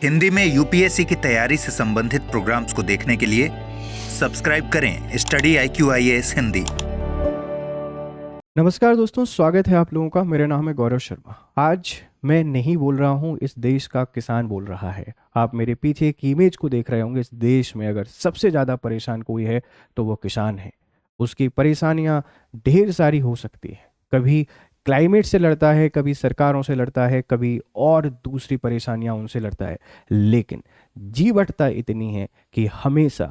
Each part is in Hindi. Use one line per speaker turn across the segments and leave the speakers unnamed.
हिंदी में यूपीएससी की तैयारी से संबंधित प्रोग्राम्स को देखने के लिए सब्सक्राइब करें स्टडी IQIAS हिंदी।
नमस्कार दोस्तों, स्वागत है आप लोगों का। मेरा नाम है गौरव शर्मा। आज मैं नहीं बोल रहा हूँ, इस देश का किसान बोल रहा है। आप मेरे पीछे एक इमेज को देख रहे होंगे। इस देश में अगर सबसे ज़्यादा परेशान कोई है तो वो किसान है। उसकी परेशानियाँ ढेर सारी हो सकती है। कभी क्लाइमेट से लड़ता है, कभी सरकारों से लड़ता है, कभी और दूसरी परेशानियाँ उनसे लड़ता है, लेकिन जीवटता इतनी है कि हमेशा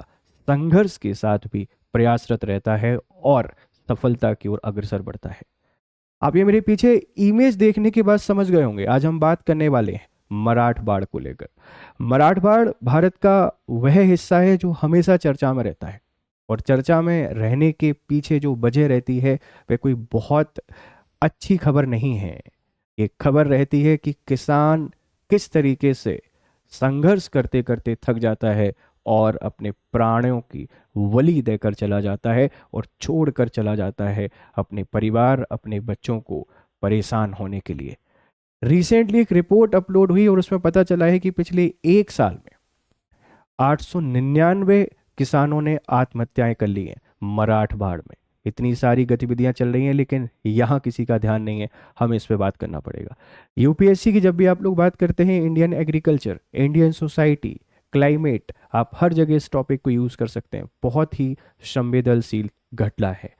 संघर्ष के साथ भी प्रयासरत रहता है और सफलता की ओर अग्रसर बढ़ता है। आप ये मेरे पीछे इमेज देखने के बाद समझ गए होंगे, आज हम बात करने वाले हैं मराठवाड़ को लेकर। मराठवाड़ भारत का वह हिस्सा है जो हमेशा चर्चा में रहता है, और चर्चा में रहने के पीछे जो वजह रहती है वह कोई बहुत अच्छी खबर नहीं है। एक खबर रहती है कि किसान किस तरीके से संघर्ष करते करते थक जाता है और अपने प्राणों की बलि देकर चला जाता है और छोड़कर चला जाता है अपने परिवार, अपने बच्चों को परेशान होने के लिए। रिसेंटली एक रिपोर्ट अपलोड हुई और उसमें पता चला है कि पिछले एक साल में 899 किसानों ने आत्महत्याएं कर ली हैं मराठवाड़ में। इतनी सारी गतिविधियां चल रही हैं, लेकिन यहाँ किसी का ध्यान नहीं है। हमें इस पे बात करना पड़ेगा। यूपीएससी की जब भी आप लोग बात करते हैं, Indian agriculture, Indian society, climate, आप हर जगह इस टॉपिक को यूज कर सकते हैं। बहुत ही संवेदनशील घटना है।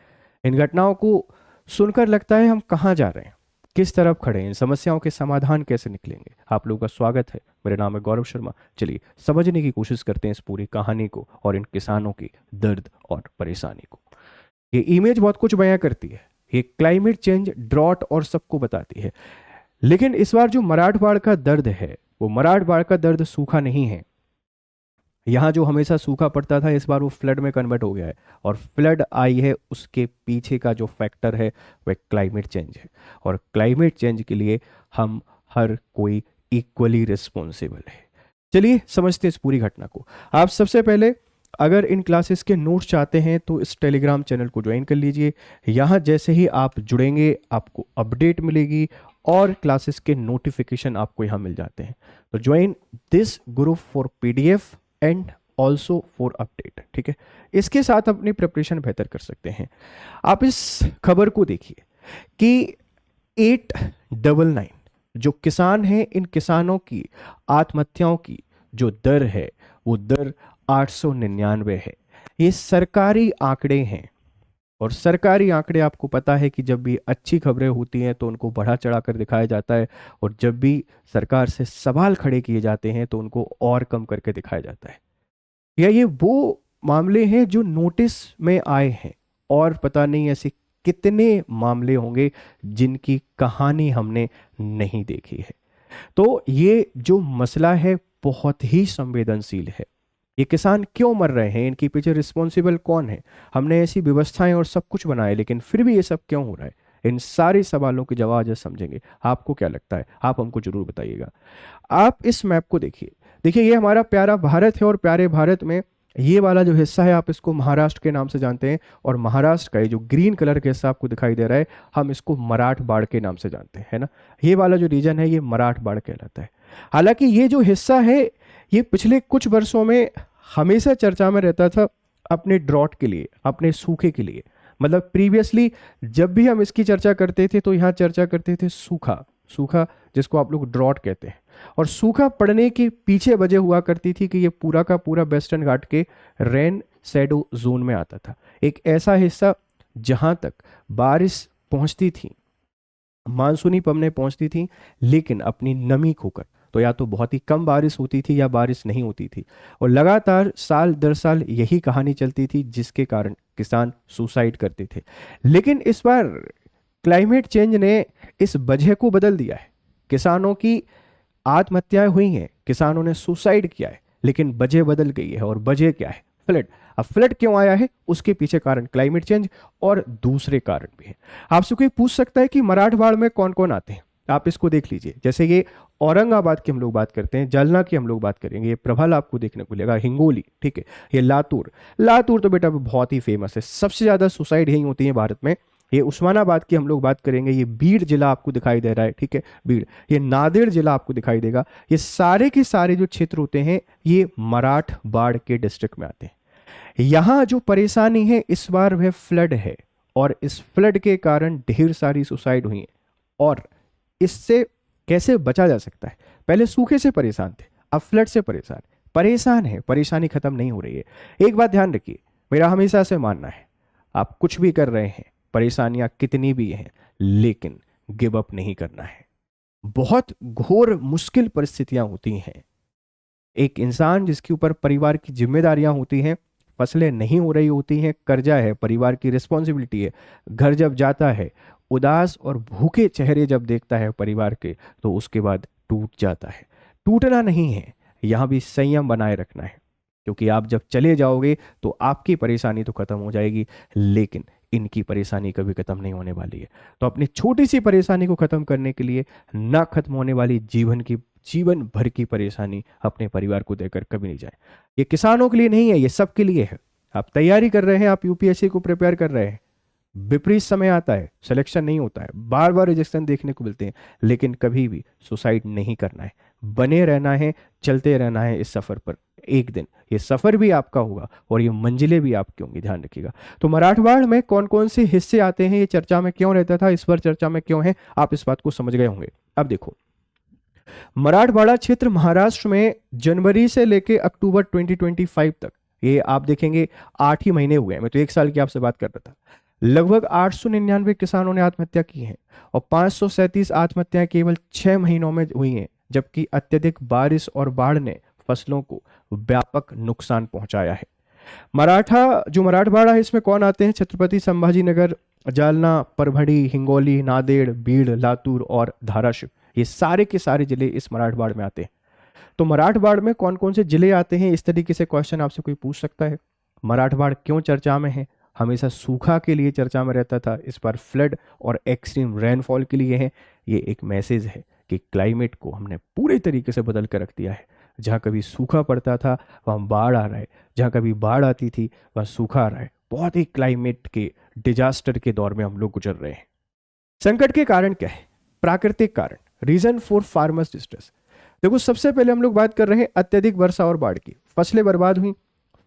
इन घटनाओं को सुनकर लगता है हम कहाँ जा रहे हैं, किस तरफ खड़े हैं, इन समस्याओं के समाधान कैसे निकलेंगे। आप लोगों का स्वागत है। मेरा नाम है गौरव शर्मा। चलिए समझने की कोशिश करते हैं इस पूरी कहानी को और इन किसानों की दर्द और परेशानी को। ये इमेज बहुत कुछ बयां करती है। ये क्लाइमेट चेंज, ड्रॉट और सबको बताती है, लेकिन इस बार जो मराठवाड़ का दर्द है वो मराठवाड़ का दर्द सूखा नहीं है। यहाँ जो हमेशा सूखा पड़ता था, इस बार वो फ्लड में कन्वर्ट हो गया है। और फ्लड आई है, उसके पीछे का जो फैक्टर है वह क्लाइमेट चेंज है। और क्लाइमेट चेंज के लिए हम हर कोई इक्वली रिस्पॉन्सिबल है। चलिए समझते हैं इस पूरी घटना को। आप सबसे पहले अगर इन क्लासेस के नोट्स चाहते हैं तो इस टेलीग्राम चैनल को ज्वाइन कर लीजिए। यहाँ जैसे ही आप जुड़ेंगे आपको अपडेट मिलेगी और क्लासेस के नोटिफिकेशन आपको यहाँ मिल जाते हैं। तो join this group for PDF and also for update. ठीक है, इसके साथ अपनी प्रिपरेशन बेहतर कर सकते हैं। आप इस खबर को देखिए कि 899 जो किसान हैं, इन किसानों की आत्महत्याओं की जो दर है वो दर 899 है। ये सरकारी आंकड़े हैं, और सरकारी आंकड़े आपको पता है कि जब भी अच्छी खबरें होती हैं तो उनको बढ़ा चढ़ा कर दिखाया जाता है, और जब भी सरकार से सवाल खड़े किए जाते हैं तो उनको और कम करके दिखाया जाता है। या ये वो मामले हैं जो नोटिस में आए हैं, और पता नहीं ऐसे कितने मामले होंगे जिनकी कहानी हमने नहीं देखी है। तो ये जो मसला है बहुत ही संवेदनशील है। ये किसान क्यों मर रहे हैं, इनके पीछे रिस्पॉन्सिबल कौन है? हमने ऐसी व्यवस्थाएं और सब कुछ बनाए, लेकिन फिर भी ये सब क्यों हो रहा है? इन सारे सवालों के जवाब आज समझेंगे। आपको क्या लगता है? आप हमको जरूर बताइएगा। आप इस मैप को देखिए। देखिए, ये हमारा प्यारा भारत है, और प्यारे भारत में ये वाला जो हिस्सा है आप इसको महाराष्ट्र के नाम से जानते हैं, और महाराष्ट्र का ये जो ग्रीन कलर का हिस्सा आपको दिखाई दे रहा है हम इसको मराठवाड़ के नाम से जानते हैं, है ना। ये वाला जो रीजन है ये मराठवाड़ कहलाता है। हालांकि ये जो हिस्सा है ये पिछले कुछ वर्षों में हमेशा चर्चा में रहता था अपने ड्रॉट के लिए, अपने सूखे के लिए। मतलब प्रीवियसली जब भी हम इसकी चर्चा करते थे तो यहाँ चर्चा करते थे सूखा, सूखा जिसको आप लोग ड्रॉट कहते हैं। और सूखा पड़ने के पीछे वजह हुआ करती थी कि ये पूरा का पूरा वेस्टर्न घाट के रेन शैडो जोन में आता था। एक ऐसा हिस्सा जहाँ तक बारिश पहुँचती थी, मानसूनी पवनें पहुँचती थी, लेकिन अपनी नमी खोकर तो या तो बहुत ही कम बारिश होती थी या बारिश नहीं होती थी, और लगातार साल दर साल यही कहानी चलती थी, जिसके कारण किसान सुसाइड करते थे। लेकिन इस बार क्लाइमेट चेंज ने इस वजह को बदल दिया है। किसानों की आत्महत्याएं हुई हैं, किसानों ने सुसाइड किया है, लेकिन वजह बदल गई है। और वजह क्या है? फ्लड। अब फ्लड क्यों आया है? उसके पीछे कारण क्लाइमेट चेंज और दूसरे कारण भी है। आपसे कोई पूछ सकता है कि मराठवाड़ में कौन कौन आते हैं। आप इसको देख लीजिए। जैसे ये औरंगाबाद की हम लोग बात करते हैं, जालना की हम लोग बात करेंगे, ये प्रभल आपको देखने को मिलेगा, हिंगोली, ठीक है। ये लातूर, लातूर तो बेटा बहुत ही फेमस है। सबसे ज्यादा सुसाइड यही होती है भारत में ये उस्मानाबाद की हम लोग बात करेंगे, ये बीड़ जिला आपको दिखाई दे रहा है, ठीक है, बीड़, ये नांदेड़ जिला आपको दिखाई देगा। ये सारे के सारे जो क्षेत्र होते हैं ये मराठवाड़ के डिस्ट्रिक्ट में आते हैं। यहाँ जो परेशानी है इस बार वह फ्लड है, और इस फ्लड के कारण ढेर सारी सुसाइड हुई है। और इससे कैसे बचा जा सकता है? पहले सूखे से परेशान थे, अब फ्लड से परेशान है, परेशानी खत्म नहीं हो रही है। एक बात ध्यान रखिए, मेरा हमेशा से मानना है, आप कुछ भी कर रहे हैं, परेशानियां कितनी भी हैं, लेकिन गिव अप नहीं करना है। बहुत घोर मुश्किल परिस्थितियां होती हैं। एक इंसान जिसके ऊपर परिवार की जिम्मेदारियां होती हैं, फसलें नहीं हो रही होती हैं, कर्जा है, परिवार की रिस्पॉन्सिबिलिटी है, घर जब जाता है, उदास और भूखे चेहरे जब देखता है परिवार के, तो उसके बाद टूट जाता है। टूटना नहीं है, यहाँ भी संयम बनाए रखना है, क्योंकि आप जब चले जाओगे तो आपकी परेशानी तो खत्म हो जाएगी, लेकिन इनकी परेशानी कभी खत्म नहीं होने वाली है। तो अपनी छोटी सी परेशानी को खत्म करने के लिए ना खत्म होने वाली जीवन भर की परेशानी अपने परिवार को देकर कभी नहीं जाए। ये किसानों के लिए नहीं है, ये सबके लिए है। आप तैयारी कर रहे हैं, आप यूपीएससी को प्रिपेयर कर रहे हैं, विपरीत समय आता है, सिलेक्शन नहीं होता है, बार बार रिजेक्शन देखने को मिलते हैं, लेकिन कभी भी सुसाइड नहीं करना है, बने रहना है, चलते रहना है इस सफर पर। एक दिन ये सफर भी आपका होगा और ये मंजिलें भी आपकी होंगी, ध्यान रखिएगा। तो मराठवाड़ में कौन कौन से हिस्से आते हैं, ये चर्चा में क्यों रहता था, इस बार चर्चा में क्यों है, आप इस बात को समझ गए होंगे। अब देखो, मराठवाड़ा क्षेत्र महाराष्ट्र में जनवरी से लेके अक्टूबर 2025 तक, ये आप देखेंगे 8 ही महीने हुए हैं, मैं तो 1 साल की आपसे बात कर रहा था। लगभग 899 किसानों ने आत्महत्या की है और 537 आत्महत्याएं केवल 6 महीनों में हुई हैं, जबकि अत्यधिक बारिश और बाढ़ ने फसलों को व्यापक नुकसान पहुंचाया है। मराठवाड़ा है, इसमें कौन आते हैं? छत्रपति संभाजी नगर, जालना, परभणी, हिंगोली, नांदेड़, बीड़, लातूर और धाराशिव, ये सारे के सारे जिले इस मराठवाड़ में आते हैं। तो मराठवाड़ में कौन कौन से जिले आते हैं, इस तरीके से क्वेश्चन आपसे कोई पूछ सकता है। मराठवाड़ क्यों चर्चा में है? हमेशा सूखा के लिए चर्चा में रहता था, इस बार फ्लड और एक्सट्रीम रेनफॉल के लिए है। ये एक मैसेज है कि क्लाइमेट को हमने पूरे तरीके से बदल कर रख दिया है। जहाँ कभी सूखा पड़ता था वहाँ बाढ़ आ रहा है, जहाँ कभी बाढ़ आती थी वहाँ सूखा आ रहा है। बहुत ही क्लाइमेट के डिजास्टर के दौर में हम लोग गुजर रहे हैं। संकट के कारण क्या है? प्राकृतिक कारण, रीजन फॉर फार्मर्स डिस्ट्रेस। देखो, सबसे पहले हम लोग बात कर रहे हैं अत्यधिक वर्षा और बाढ़ की। फसलें बर्बाद हुई,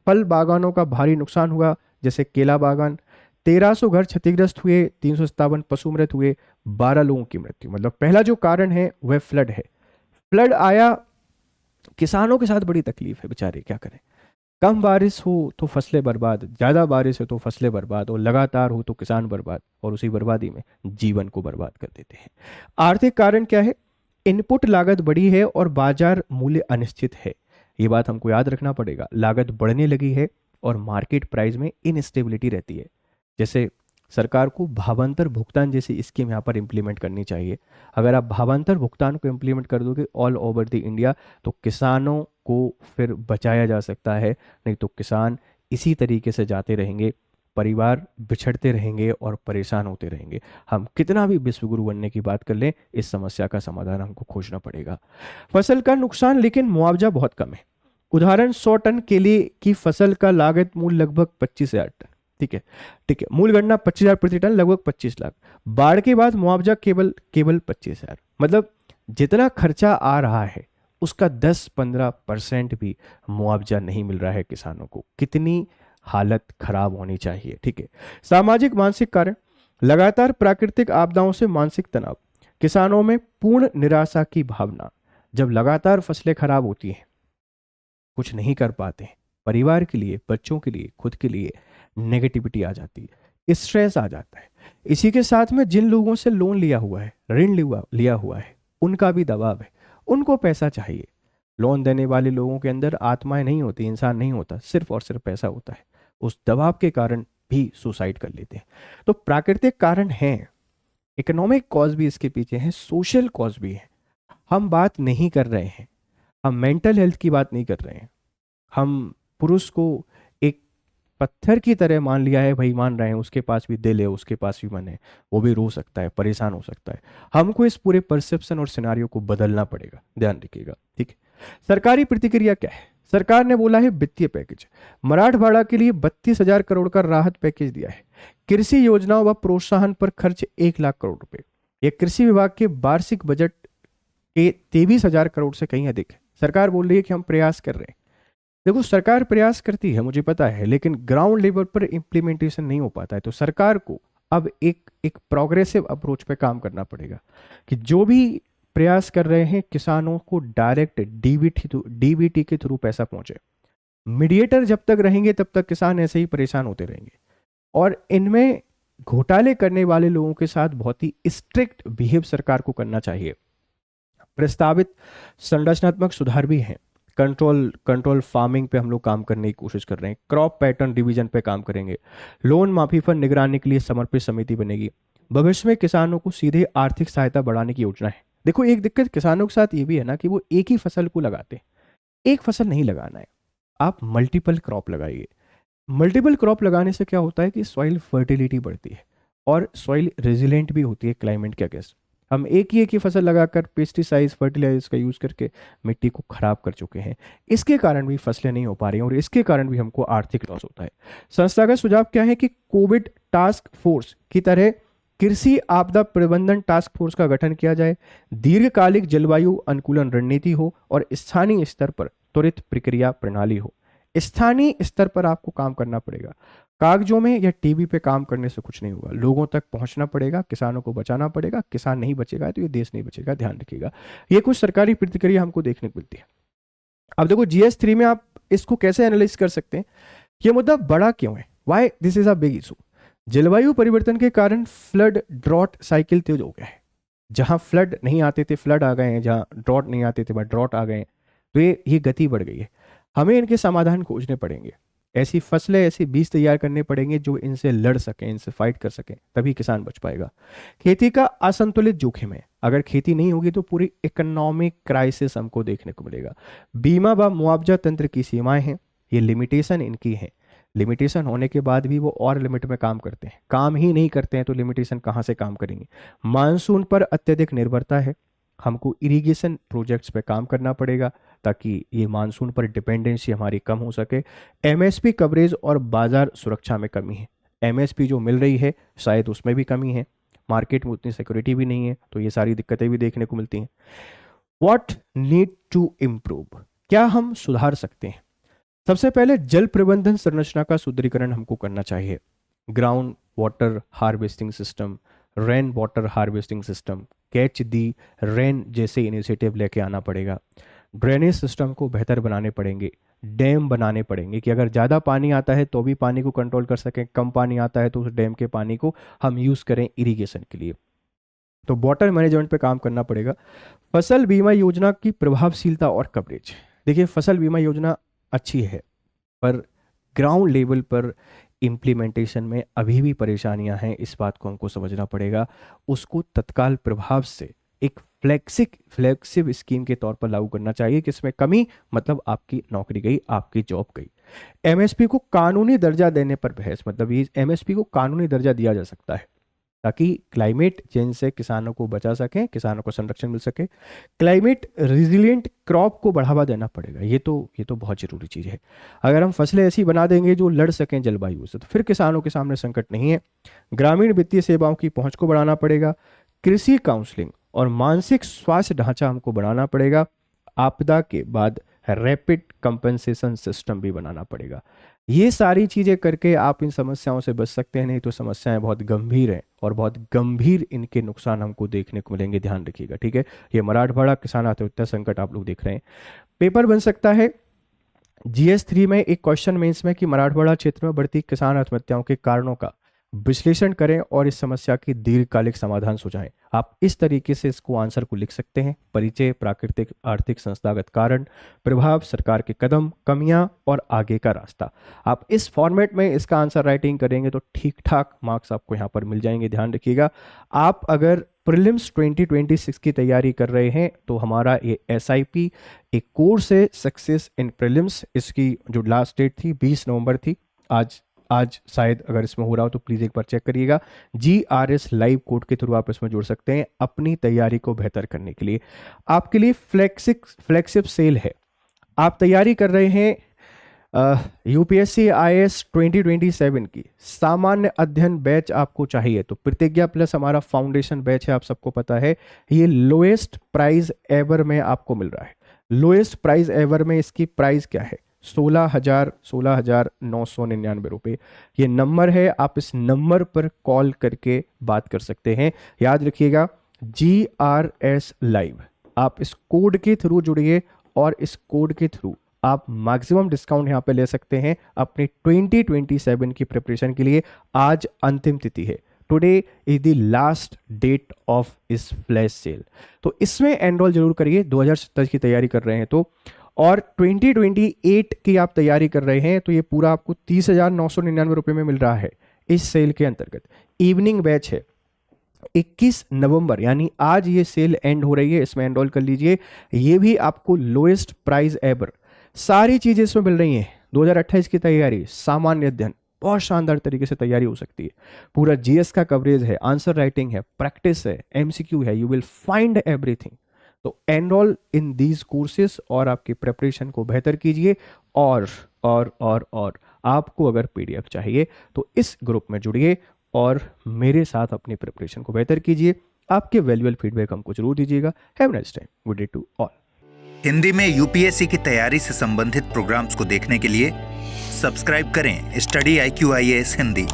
फल बागानों का भारी नुकसान हुआ, जैसे केला बागान। 1300 घर क्षतिग्रस्त हुए, 357 पशु मृत हुए, 12 लोगों की मृत्यु। मतलब पहला जो कारण है वह फ्लड है। फ्लड आया, किसानों के साथ बड़ी तकलीफ है, बेचारे क्या करें। कम बारिश हो तो फसलें बर्बाद, ज़्यादा बारिश हो तो फसलें बर्बाद, और लगातार हो तो किसान बर्बाद, और उसी बर्बादी में जीवन को बर्बाद कर देते हैं। आर्थिक कारण क्या है? इनपुट लागत बढ़ी है और बाजार मूल्य अनिश्चित है। ये बात हमको याद रखना पड़ेगा। लागत बढ़ने लगी है और मार्केट प्राइस में इनस्टेबिलिटी रहती है। जैसे सरकार को भावांतर भुगतान जैसी स्कीम यहाँ पर इम्प्लीमेंट करनी चाहिए। अगर आप भावांतर भुगतान को इम्प्लीमेंट कर दोगे ऑल ओवर द इंडिया, तो किसानों को फिर बचाया जा सकता है। नहीं तो किसान इसी तरीके से जाते रहेंगे, परिवार बिछड़ते रहेंगे और परेशान होते रहेंगे। हम कितना भी विश्वगुरु बनने की बात कर लें, इस समस्या का समाधान हमको खोजना पड़ेगा। फसल का नुकसान, लेकिन मुआवजा बहुत कम है। उदाहरण, 100 टन केले की फसल का लागत मूल्य लगभग 25,000 टन। ठीक है, मूल गणना 25,000 प्रति टन, लगभग 25 लाख। बाढ़ के बाद मुआवजा केवल 25,000। मतलब जितना खर्चा आ रहा है उसका 10-15% भी मुआवजा नहीं मिल रहा है किसानों को। कितनी हालत खराब होनी चाहिए। ठीक है, सामाजिक मानसिक कारण, लगातार प्राकृतिक आपदाओं से मानसिक तनाव, किसानों में पूर्ण निराशा की भावना। जब लगातार फसलें खराब होती हैं, कुछ नहीं कर पाते हैं, परिवार के लिए, बच्चों के लिए, खुद के लिए नेगेटिविटी आ जाती है, स्ट्रेस आ जाता है। इसी के साथ में जिन लोगों से लोन लिया हुआ है, ऋण लिया हुआ है, उनका भी दबाव है, उनको पैसा चाहिए। लोन देने वाले लोगों के अंदर आत्माएं नहीं होती, इंसान नहीं होता, सिर्फ और सिर्फ पैसा होता है। उस दबाव के कारण भी सुसाइड कर लेते हैं। तो प्राकृतिक कारण हैं, इकोनॉमिक कॉज भी इसके पीछे है, सोशल कॉज भी है। हम बात नहीं कर रहे हैं, हम मेंटल हेल्थ की बात नहीं कर रहे हैं। हम पुरुष को एक पत्थर की तरह मान लिया है, भाई मान रहे हैं, उसके पास भी दिल है, उसके पास भी मन है, वो भी रो सकता है, परेशान हो सकता है। हमको इस पूरे परसेप्शन और सिनारियो को बदलना पड़ेगा, ध्यान रखिएगा। ठीक है, सरकारी प्रतिक्रिया क्या है? सरकार ने बोला है वित्तीय पैकेज, मराठवाड़ा के लिए 32,000 करोड़ का राहत पैकेज दिया है। कृषि योजनाओं व प्रोत्साहन पर खर्च 1 लाख करोड़ रुपए। यह कृषि विभाग के वार्षिक बजट के 23,000 करोड़ से कहीं अधिक है। सरकार बोल रही है कि हम प्रयास कर रहे हैं। देखो, सरकार प्रयास करती है, मुझे पता है, लेकिन ग्राउंड लेवल पर इम्प्लीमेंटेशन नहीं हो पाता है। तो सरकार को अब एक प्रोग्रेसिव अप्रोच पे काम करना पड़ेगा कि जो भी प्रयास कर रहे हैं किसानों को डायरेक्ट डीबीटी के थ्रू पैसा पहुंचे। मीडिएटर जब तक रहेंगे तब तक किसान ऐसे ही परेशान होते रहेंगे, और इनमें घोटाले करने वाले लोगों के साथ बहुत ही स्ट्रिक्ट बिहेव सरकार को करना चाहिए। प्रस्तावित संरचनात्मक सुधार भी हैं। कंट्रोल फार्मिंग पे हम लोग काम करने की कोशिश कर रहे हैं। क्रॉप पैटर्न डिवीजन पे काम करेंगे। लोन माफी पर निगरानी के लिए समर्पित समिति बनेगी। भविष्य में किसानों को सीधे आर्थिक सहायता बढ़ाने की योजना है। देखो, एक दिक्कत किसानों के साथ ये भी है ना कि वो एक ही फसल को लगाते हैं। एक फसल नहीं लगाना है, आप मल्टीपल क्रॉप लगाइए। मल्टीपल क्रॉप लगाने से क्या होता है कि सॉइल फर्टिलिटी बढ़ती है और सॉइल रेजिलेंट भी होती है क्लाइमेट के अगेंस्ट। हम एक ही फसल लगाकर पेस्टिसाइड्स फर्टिलाइजर्स का यूज़ करके मिट्टी को खराब कर चुके हैं। इसके कारण भी फसलें नहीं हो पा रही हैं और इसके कारण भी हमको आर्थिक लॉस होता है। संस्थागत सुझाव क्या है कि कोविड टास्क फोर्स की तरह कृषि आपदा प्रबंधन टास्क फोर्स का गठन किया जाए, दीर्घकालिक जलवायु अनुकूलन रणनीति हो और स्थानीय स्तर पर त्वरित प्रक्रिया प्रणाली हो। स्थानीय स्तर पर आपको काम करना पड़ेगा। कागजों में या टीवी पे काम करने से कुछ नहीं होगा, लोगों तक पहुंचना पड़ेगा, किसानों को बचाना पड़ेगा। किसान नहीं बचेगा तो ये देश नहीं बचेगा, ध्यान रखिएगा। ये कुछ सरकारी प्रतिक्रिया हमको देखने को मिलती है। अब देखो, GS3 में आप इसको कैसे एनालाइज कर सकते हैं, ये मुद्दा बड़ा क्यों है, why this is a big issue. जलवायु परिवर्तन के कारण फ्लड ड्रॉट साइकिल तेज हो गया है। जहां फ्लड नहीं आते थे फ्लड आ गए हैं, जहां ड्रॉट नहीं आते थे वहां ड्रॉट आ गए हैं। तो ये गति बढ़ गई है। हमें इनके समाधान खोजने पड़ेंगे। ऐसी फसलें, ऐसी बीज तैयार करने पड़ेंगे जो इनसे लड़ सकें, इनसे फाइट कर सकें, तभी किसान बच पाएगा। खेती का असंतुलित जोखिम है। अगर खेती नहीं होगी तो पूरी इकोनॉमिक क्राइसिस हमको देखने को मिलेगा। बीमा व मुआवजा तंत्र की सीमाएं हैं, ये लिमिटेशन इनकी है। लिमिटेशन होने के बाद भी वो और लिमिट में काम करते हैं। काम ही नहीं करते हैं तो लिमिटेशन कहाँ से काम करेंगे। मानसून पर अत्यधिक निर्भरता है। हमको इरिगेशन प्रोजेक्ट्स पे काम करना पड़ेगा ताकि ये मानसून पर डिपेंडेंसी हमारी कम हो सके। MSP कवरेज और बाजार सुरक्षा में कमी है। MSP जो मिल रही है शायद उसमें भी कमी है, मार्केट में उतनी सिक्योरिटी भी नहीं है, तो ये सारी दिक्कतें भी देखने को मिलती हैं। व्हाट नीड टू इम्प्रूव, क्या हम सुधार सकते हैं। सबसे पहले जल प्रबंधन संरचना का सुदृढ़ीकरण हमको करना चाहिए। Ground water harvesting system, rain water harvesting system, catch the rain जैसे इनिशिएटिव लेके आना पड़ेगा। ड्रेनेज सिस्टम को बेहतर बनाने पड़ेंगे। डैम बनाने पड़ेंगे कि अगर ज़्यादा पानी आता है तो भी पानी को कंट्रोल कर सकें, कम पानी आता है तो उस डैम के पानी को हम यूज़ करें इरिगेशन के लिए। तो वाटर मैनेजमेंट पे काम करना पड़ेगा। फसल बीमा योजना की प्रभावशीलता और कवरेज। देखिए, फसल बीमा योजना अच्छी है पर ग्राउंड लेवल पर इम्प्लीमेंटेशन में अभी भी परेशानियां हैं। इस बात को हमको समझना पड़ेगा। उसको तत्काल प्रभाव से एक फ्लेक्सिव स्कीम के तौर पर लागू करना चाहिए कि इसमें कमी मतलब आपकी नौकरी गई, आपकी जॉब गई। MSP को कानूनी दर्जा देने पर बहस, मतलब ये MSP को कानूनी दर्जा दिया जा सकता है ताकि क्लाइमेट चेंज से किसानों को बचा सकें, किसानों को संरक्षण मिल सके। क्लाइमेट रिजिलिएंट क्रॉप को बढ़ावा देना पड़ेगा। ये तो बहुत जरूरी चीज़ है। अगर हम फसलें ऐसी बना देंगे जो लड़ सकें जलवायु से तो फिर किसानों के सामने संकट नहीं है। ग्रामीण वित्तीय सेवाओं की पहुंच को बढ़ाना पड़ेगा। कृषि काउंसलिंग और मानसिक स्वास्थ्य ढांचा हमको बढ़ाना पड़ेगा। आपदा के बाद रैपिड कंपनसेशन सिस्टम भी बनाना पड़ेगा। ये सारी चीज़ें करके आप इन समस्याओं से बच सकते हैं, नहीं तो समस्याएं बहुत गंभीर हैं और बहुत गंभीर इनके नुकसान हमको देखने को मिलेंगे, ध्यान रखिएगा, ठीक है। ये मराठवाड़ा किसान आत्महत्या संकट आप लोग देख रहे हैं। पेपर बन सकता है GS3 में एक क्वेश्चन मेंस में कि मराठवाड़ा क्षेत्र में बढ़ती किसान आत्महत्याओं के कारणों का विश्लेषण करें और इस समस्या की दीर्घकालिक समाधान सुझाएं। आप इस तरीके से इसको आंसर को लिख सकते हैं। परिचय, प्राकृतिक, आर्थिक, संस्थागत कारण, प्रभाव, सरकार के कदम, कमियां और आगे का रास्ता। आप इस फॉर्मेट में इसका आंसर राइटिंग करेंगे तो ठीक ठाक मार्क्स आपको यहाँ पर मिल जाएंगे, ध्यान रखिएगा। आप अगर प्रीलिम्स 2026 की तैयारी कर रहे हैं तो हमारा ये SIP एक कोर्स है, सक्सेस इन प्रीलिम्स। इसकी जो लास्ट डेट थी 20 नवंबर थी। आज शायद अगर इसमें हो रहा हो तो प्लीज़ एक बार चेक करिएगा। GRS लाइव कोड के थ्रू आप इसमें जुड़ सकते हैं अपनी तैयारी को बेहतर करने के लिए। आपके लिए फ्लैगशिप सेल है। आप तैयारी कर रहे हैं यूपीएससी आईएएस 2027 की सामान्य अध्ययन बैच आपको चाहिए तो प्रतिज्ञा प्लस हमारा फाउंडेशन बैच है, आप सबको पता है ये लोएस्ट प्राइस एवर में आपको मिल रहा है। लोएस्ट प्राइस एवर में इसकी प्राइस क्या है? 16,999 रुपये। ये नंबर है, आप इस नंबर पर कॉल करके बात कर सकते हैं। याद रखिएगा GRS लाइव, आप इस कोड के थ्रू जुड़िए और इस कोड के थ्रू आप मैक्सिमम डिस्काउंट यहाँ पे ले सकते हैं अपनी 2027 की प्रिपरेशन के लिए। आज अंतिम तिथि है, today is the last date of this flash sale. तो इसमें एनरोल जरूर करिए 2027 की तैयारी कर रहे हैं तो, और 2028 की आप तैयारी कर रहे हैं तो ये पूरा आपको 30,999 रुपये में मिल रहा है इस सेल के अंतर्गत। इवनिंग बैच है 21 नवंबर, यानी आज ये सेल एंड हो रही है, इसमें एनरोल कर लीजिए। ये भी आपको लोएस्ट प्राइस एवर, सारी चीजें इसमें मिल रही हैं। 2028 की तैयारी, सामान्य अध्ययन, बहुत शानदार तरीके से तैयारी हो सकती है। पूरा जीएस का कवरेज है, आंसर राइटिंग है, प्रैक्टिस है, एमसीक्यू है, यू विल फाइंड एवरीथिंग। तो एनरोल इन दीज कोर्सेज और आपकी प्रिपरेशन को बेहतर कीजिए। और आपको अगर पीडीएफ चाहिए तो इस ग्रुप में जुड़िए और मेरे साथ अपनी प्रिपरेशन को बेहतर कीजिए। आपके वैल्यूएबल फीडबैक हमको जरूर दीजिएगा। Have a nice time, good day to all.
Hindi में यूपीएससी की तैयारी से संबंधित प्रोग्राम्स को देखने के लिए सब्सक्राइब करें स्टडी IQ IAS हिंदी।